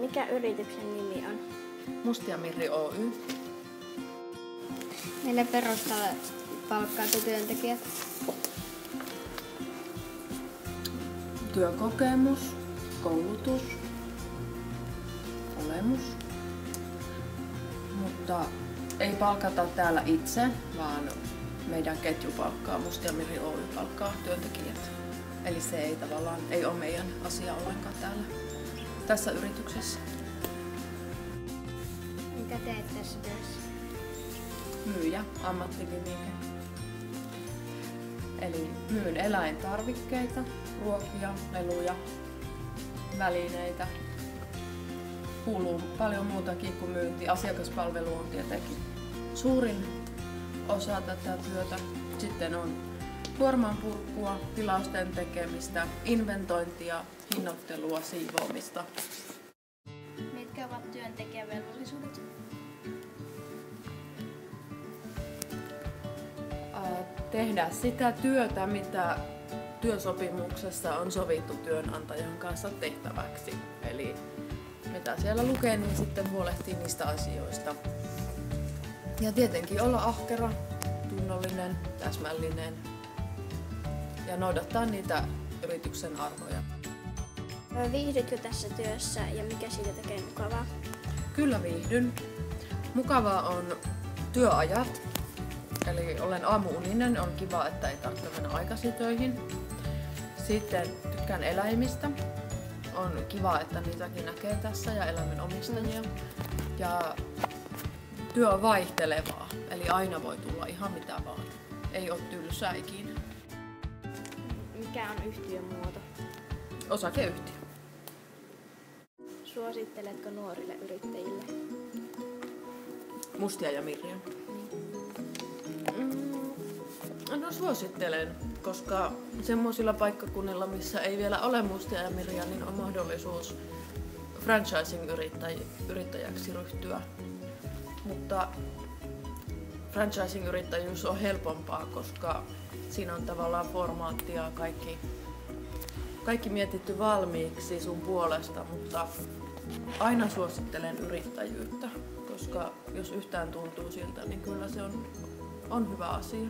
Mikä yrityksen nimi on? Mustia Mirri Oy. Meillä perustalla palkkaatu työntekijät. Työkokemus, koulutus, olemus. Mutta ei palkata täällä itse, vaan meidän ketju palkkaa, Mustia Mirri Oy palkkaa työntekijät. Eli se ei tavallaan ei ole meidän asia ollenkaan täällä tässä yrityksessä. Mitä teet tässä työssä? Myyjä, ammattinimike. Eli myyn eläintarvikkeita, ruokia, leluja, välineitä. Kuuluu paljon muutakin kuin myynti. Asiakaspalvelu on tietenkin suurin osa tätä työtä. Sitten on kuorman purkua, tilausten tekemistä, inventointia, hinnoittelua, siivoamista. Mitkä ovat työntekijän velvollisuudet? Tehdä sitä työtä, mitä työsopimuksessa on sovittu työnantajan kanssa tehtäväksi. Eli mitä siellä lukee, niin sitten huolehtii niistä asioista. Ja tietenkin olla ahkera, tunnollinen, täsmällinen ja noudattaa niitä yrityksen arvoja. Viihdytkö tässä työssä ja mikä siitä tekee mukavaa? Kyllä viihdyn. Mukavaa on työajat. Eli olen aamuuninen, on kiva, että ei tarvitse mennä aikaisin töihin. Sitten tykkään eläimistä. On kiva, että niitäkin näkee tässä ja eläimen omistajia. Ja työ on vaihtelevaa, eli aina voi tulla ihan mitä vaan. Ei ole tylsää ikinä. Mikä on yhtiön muoto? Osakeyhtiö. Suositteletko nuorille yrittäjille? Mustia ja Mirja. No suosittelen, koska semmoisilla paikkakunnilla, missä ei vielä ole Mustia ja Mirja, niin on mahdollisuus franchising-yrittäjäksi ryhtyä. Mutta franchising-yrittäjyys on helpompaa, koska siinä on tavallaan formaatti ja kaikki mietitty valmiiksi sun puolesta, mutta aina suosittelen yrittäjyyttä, koska jos yhtään tuntuu siltä, niin kyllä se on hyvä asia.